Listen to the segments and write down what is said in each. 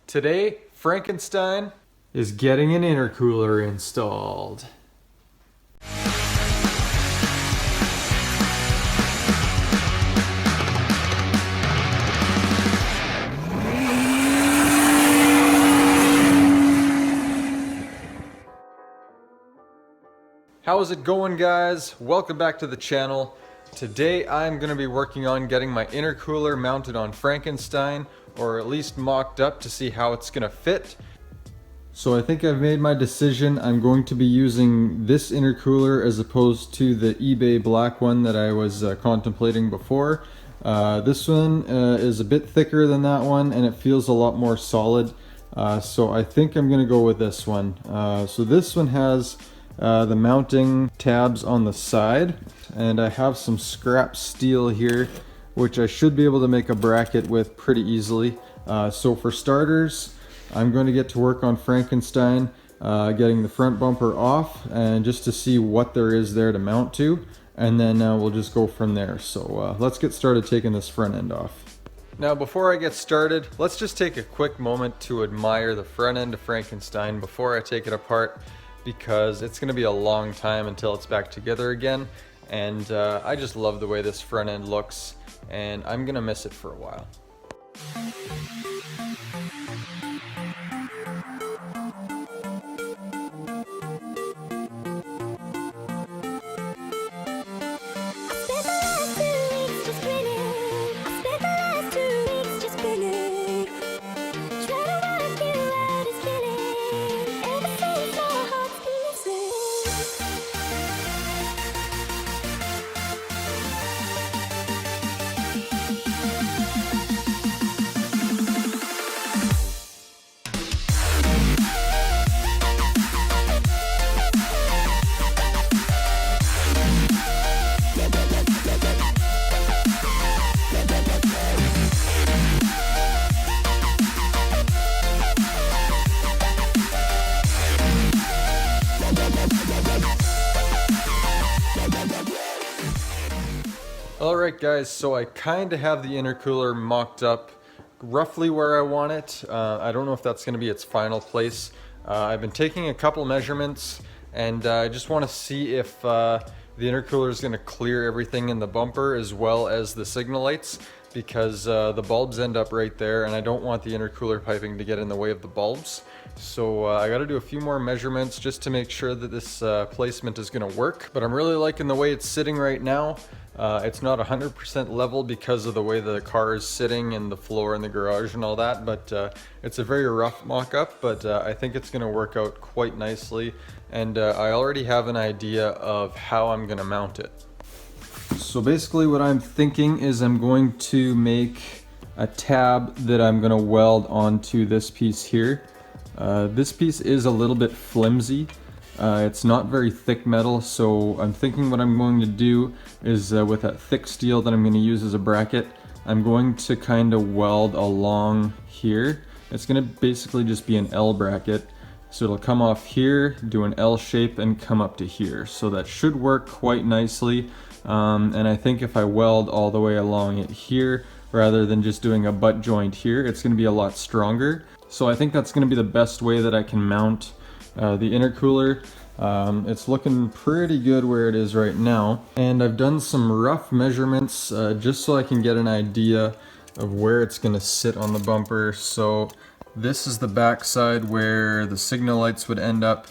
Today, Frankenstein is getting an intercooler installed. How is it going, guys? Welcome back to the channel. Today I'm going to be working on getting my intercooler mounted on Frankenstein, or at least mocked up to see how it's going to fit. So I think I've made my decision. I'm going to be using this intercooler as opposed to the eBay black one that I was contemplating before. This one is a bit thicker than that one and it feels a lot more solid. So I think I'm going to go with this one. So this one has the mounting tabs on the side, and I have some scrap steel here which I should be able to make a bracket with pretty easily. So for starters, I'm going to get to work on Frankenstein, getting the front bumper off and just to see what there is there to mount to, and then we'll just go from there. So let's get started taking this front end off. Now before I get started, let's just take a quick moment to admire the front end of Frankenstein before I take it apart, because it's going to be a long time until it's back together again, and I just love the way this front end looks, and I'm going to miss it for a while. Alright guys, so I kind of have the intercooler mocked up roughly where I want it. I don't know if that's going to be its final place. I've been taking a couple measurements, and I just want to see if the intercooler is going to clear everything in the bumper as well as the signal lights, because the bulbs end up right there and I don't want the intercooler piping to get in the way of the bulbs. So I got to do a few more measurements just to make sure that this placement is going to work, but I'm really liking the way it's sitting right now. It's not 100% level because of the way the car is sitting and the floor in the garage and all that, but it's a very rough mock-up, but I think it's going to work out quite nicely, and I already have an idea of how I'm going to mount it. So basically what I'm thinking is I'm going to make a tab that I'm going to weld onto this piece here. This piece is a little bit flimsy. It's not very thick metal, so I'm thinking what I'm going to do is with that thick steel that I'm going to use as a bracket, I'm going to kind of weld along here. It's going to basically just be an L bracket, so it'll come off here, do an L shape, and come up to here. So that should work quite nicely, and I think if I weld all the way along it here rather than just doing a butt joint here, it's going to be a lot stronger. So I think that's going to be the best way that I can mount the intercooler. It's looking pretty good where it is right now, and I've done some rough measurements just so I can get an idea of where it's going to sit on the bumper. So this is the back side where the signal lights would end up,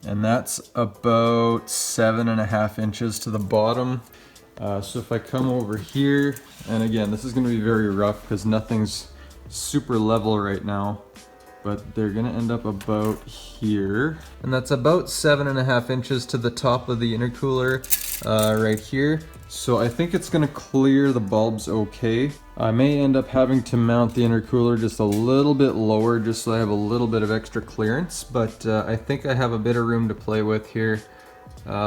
and that's about 7.5 inches to the bottom. So if I come over here, and again this is going to be very rough because nothing's super level right now, but they're gonna end up about here, and that's about 7.5 inches to the top of the intercooler right here. So I think it's gonna clear the bulbs okay. I may end up having to mount the intercooler just a little bit lower just so I have a little bit of extra clearance, but I think I have a bit of room to play with here.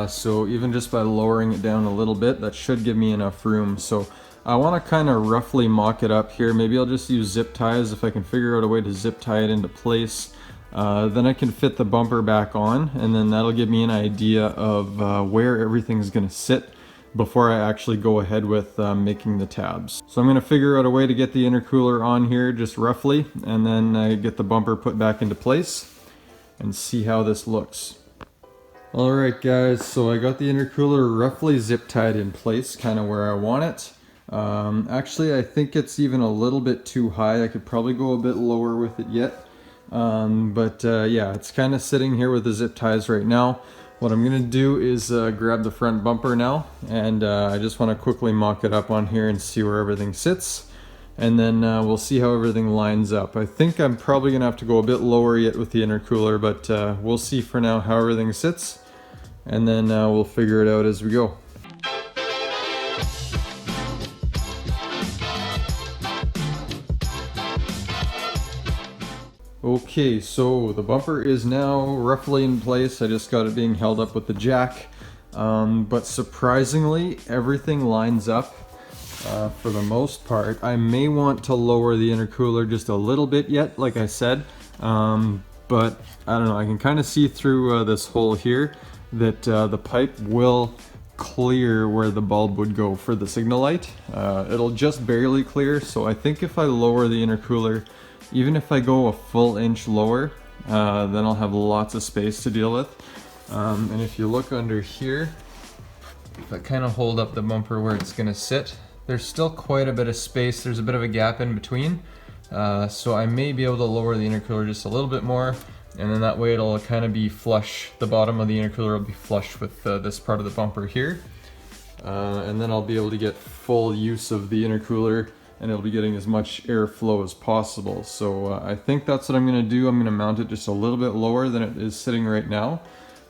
So even just by lowering it down a little bit, that should give me enough room. So I want to kind of roughly mock it up here. Maybe I'll just use zip ties if I can figure out a way to zip tie it into place. Then I can fit the bumper back on, and then that'll give me an idea of where everything's going to sit. before I actually go ahead with making the tabs. So I'm going to figure out a way to get the intercooler on here just roughly, and then get the bumper put back into place and see how this looks. Alright guys, so I got the intercooler roughly zip tied in place, kind of where I want it. Actually, I think it's even a little bit too high. I could probably go a bit lower with it yet. Yeah, it's kind of sitting here with the zip ties right now. What I'm going to do is grab the front bumper now, and I just want to quickly mock it up on here and see where everything sits. And then we'll see how everything lines up. I think I'm probably going to have to go a bit lower yet with the intercooler, but we'll see for now how everything sits. And then we'll figure it out as we go. Okay, so the bumper is now roughly in place. I just got it being held up with the jack. But surprisingly, everything lines up for the most part. I may want to lower the intercooler just a little bit yet, like I said. But I don't know, I can kind of see through this hole here that the pipe will clear where the bulb would go for the signal light. It'll just barely clear, so I think if I lower the intercooler, even if I go a full inch lower, then I'll have lots of space to deal with. And if you look under here, if I kind of hold up the bumper where it's going to sit, there's still quite a bit of space. There's a bit of a gap in between. So I may be able to lower the intercooler just a little bit more, and then that way it'll kind of be flush. The bottom of the intercooler will be flush with this part of the bumper here. And then I'll be able to get full use of the intercooler, and it'll be getting as much airflow as possible. So I think that's what I'm going to do. I'm going to mount it just a little bit lower than it is sitting right now.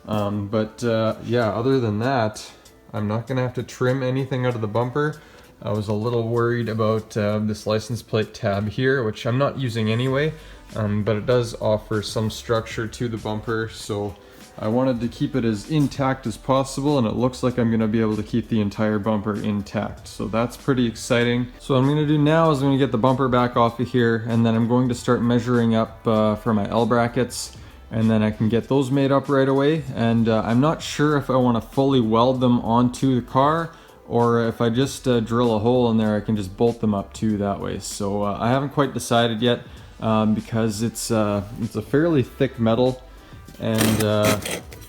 Yeah, other than that, I'm not going to have to trim anything out of the bumper. I was a little worried about this license plate tab here, which I'm not using anyway, but it does offer some structure to the bumper, so I wanted to keep it as intact as possible, and it looks like I'm going to be able to keep the entire bumper intact, so that's pretty exciting. So what I'm going to do now is I'm going to get the bumper back off of here, and then I'm going to start measuring up for my L brackets, and then I can get those made up right away. And I'm not sure if I want to fully weld them onto the car, or if I just drill a hole in there, I can just bolt them up too that way. So I haven't quite decided yet, because it's a fairly thick metal, and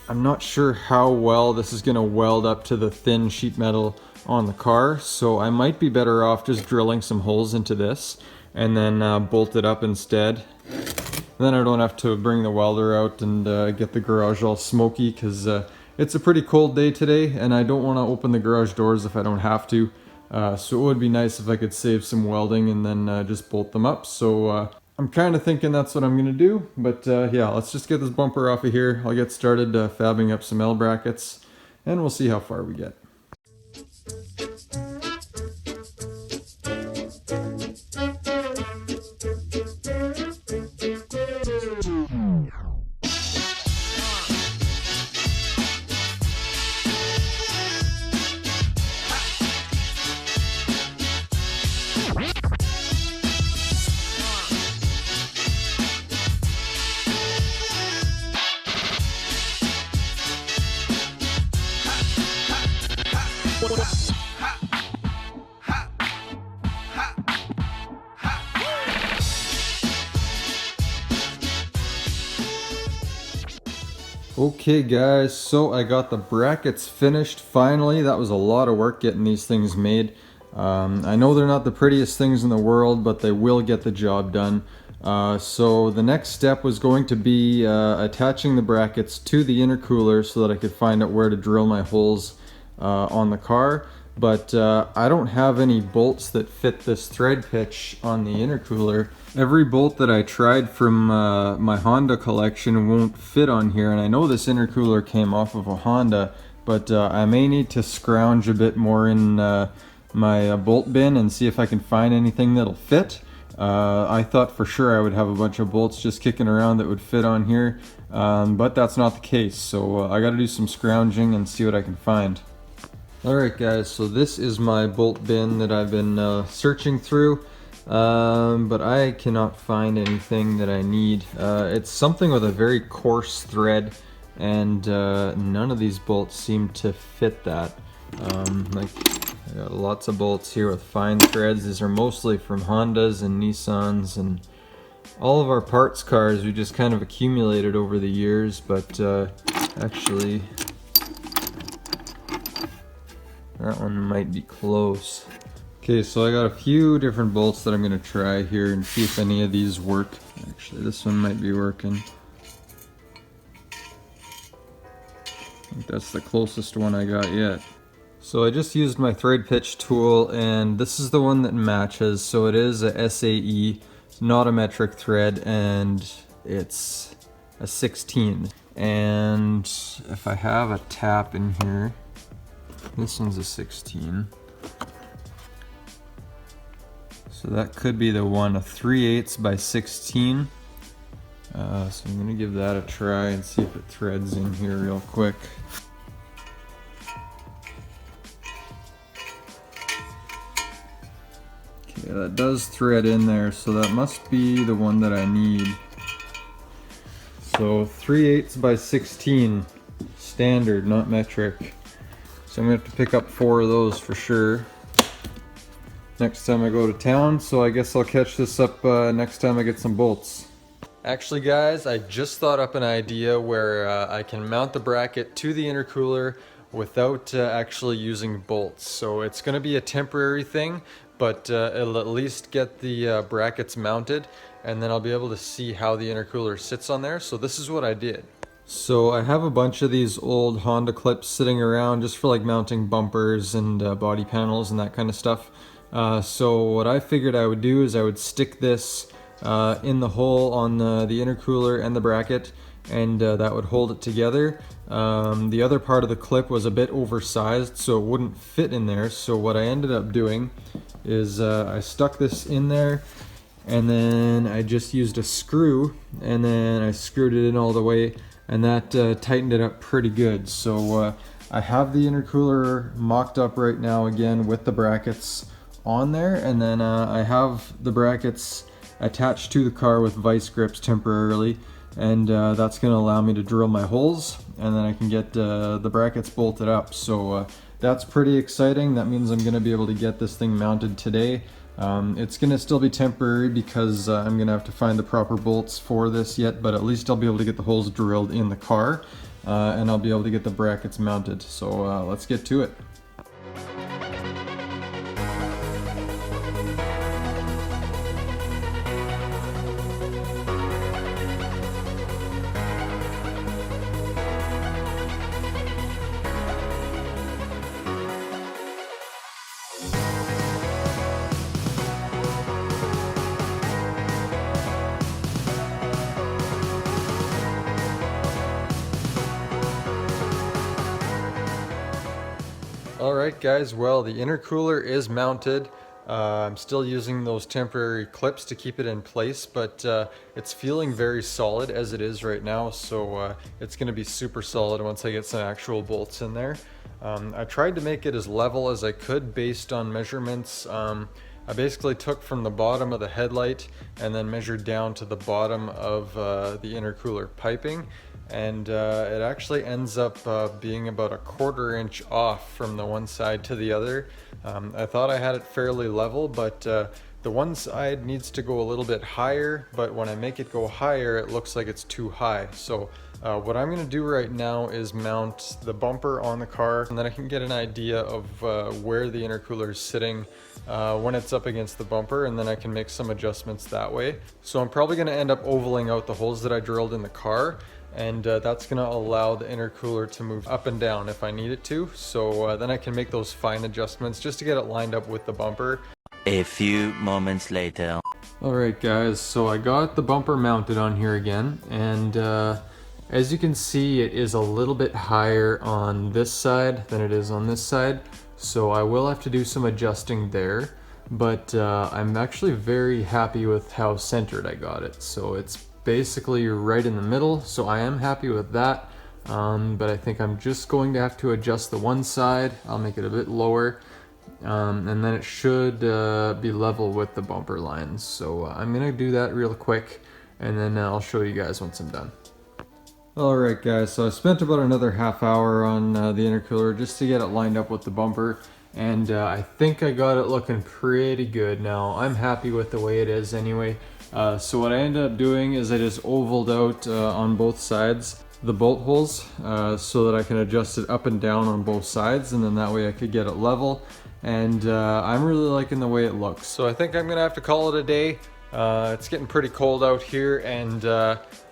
I'm not sure how well this is going to weld up to the thin sheet metal on the car, so I might be better off just drilling some holes into this and then bolt it up instead. Then I don't have to bring the welder out and get the garage all smoky, because it's a pretty cold day today, and I don't want to open the garage doors if I don't have to. So it would be nice if I could save some welding and then just bolt them up. So I'm kind of thinking that's what I'm going to do. But yeah, let's just get this bumper off of here. I'll get started fabbing up some L brackets, and we'll see how far we get. Okay guys, so I got the brackets finished finally. That was a lot of work getting these things made. I know they're not the prettiest things in the world, but they will get the job done. So the next step was going to be attaching the brackets to the intercooler so that I could find out where to drill my holes on the car. But I don't have any bolts that fit this thread pitch on the intercooler. Every bolt that I tried from my Honda collection won't fit on here, and I know this intercooler came off of a Honda, but I may need to scrounge a bit more in my bolt bin and see if I can find anything that'll fit. I thought for sure I would have a bunch of bolts just kicking around that would fit on here, but that's not the case, so I gotta do some scrounging and see what I can find. Alright guys, so this is my bolt bin that I've been searching through, but I cannot find anything that I need. It's something with a very coarse thread, and none of these bolts seem to fit that. Like I got lots of bolts here with fine threads. These are mostly from Hondas and Nissans and all of our parts cars we just kind of accumulated over the years, but actually that one might be close. Okay, so I got a few different bolts that I'm going to try here and see if any of these work. Actually, this one might be working. I think that's the closest one I got yet. So I just used my thread pitch tool, and this is the one that matches. So it is a SAE, not a metric thread, and it's a 16. And if I have a tap in here, this one's a 16. So that could be the one, a 3/8 by 16. So I'm gonna give that a try and see if it threads in here real quick. Okay, that does thread in there, so that must be the one that I need. So 3/8 by 16, standard, not metric. So I'm gonna have to pick up 4 of those for sure next time I go to town, so I guess I'll catch this up next time I get some bolts. Actually guys, I just thought up an idea where I can mount the bracket to the intercooler without actually using bolts. So it's going to be a temporary thing, but it'll at least get the brackets mounted, and then I'll be able to see how the intercooler sits on there. So this is what I did. So I have a bunch of these old Honda clips sitting around just for like mounting bumpers and body panels and that kind of stuff. So what I figured I would do is I would stick this in the hole on the intercooler and the bracket, and that would hold it together. The other part of the clip was a bit oversized, so it wouldn't fit in there. So what I ended up doing is I stuck this in there, and then I just used a screw, and then I screwed it in all the way, and that tightened it up pretty good. So I have the intercooler mocked up right now again with the brackets on there, and then I have the brackets attached to the car with vice grips temporarily, and that's going to allow me to drill my holes, and then I can get the brackets bolted up. So that's pretty exciting. That means I'm going to be able to get this thing mounted today. It's going to still be temporary because I'm going to have to find the proper bolts for this yet, but at least I'll be able to get the holes drilled in the car, and I'll be able to get the brackets mounted. So let's get to it. Alright guys, well, the intercooler is mounted. I'm still using those temporary clips to keep it in place, but it's feeling very solid as it is right now, so it's going to be super solid once I get some actual bolts in there. I tried to make it as level as I could based on measurements. I basically took from the bottom of the headlight and then measured down to the bottom of the intercooler piping, and it actually ends up being about a 1/4 inch off from the one side to the other. I thought I had it fairly level, but the one side needs to go a little bit higher, but when I make it go higher, it looks like it's too high. So what I'm going to do right now is mount the bumper on the car, and then I can get an idea of where the intercooler is sitting when it's up against the bumper, and then I can make some adjustments that way. So I'm probably going to end up ovaling out the holes that I drilled in the car, and that's going to allow the intercooler to move up and down if I need it to. So then I can make those fine adjustments just to get it lined up with the bumper. A few moments later. Alright guys, so I got the bumper mounted on here again, and as you can see, it is a little bit higher on this side than it is on this side, so I will have to do some adjusting there, but I'm actually very happy with how centered I got it. So it's basically right in the middle, so I am happy with that, but I think I'm just going to have to adjust the one side. I'll make it a bit lower, and then it should be level with the bumper lines. So I'm gonna do that real quick, and then I'll show you guys once I'm done. Alright guys, so I spent about another half hour on the intercooler just to get it lined up with the bumper, and I think I got it looking pretty good now. I'm happy with the way it is anyway. So what I ended up doing is I just ovaled out on both sides the bolt holes so that I can adjust it up and down on both sides, and then that way I could get it level. And I'm really liking the way it looks. So I think I'm gonna have to call it a day. It's getting pretty cold out here, and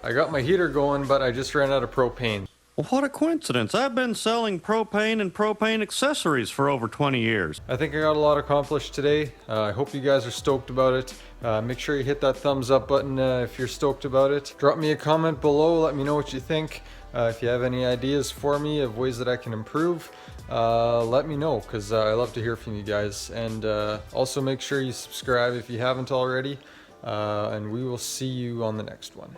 I got my heater going, but I just ran out of propane. Well, what a coincidence. I've been selling propane and propane accessories for over 20 years. I think I got a lot accomplished today. I hope you guys are stoked about it. Make sure you hit that thumbs up button if you're stoked about it. Drop me a comment below, let me know what you think. If you have any ideas for me of ways that I can improve, let me know, because I love to hear from you guys. And also make sure you subscribe if you haven't already, and we will see you on the next one.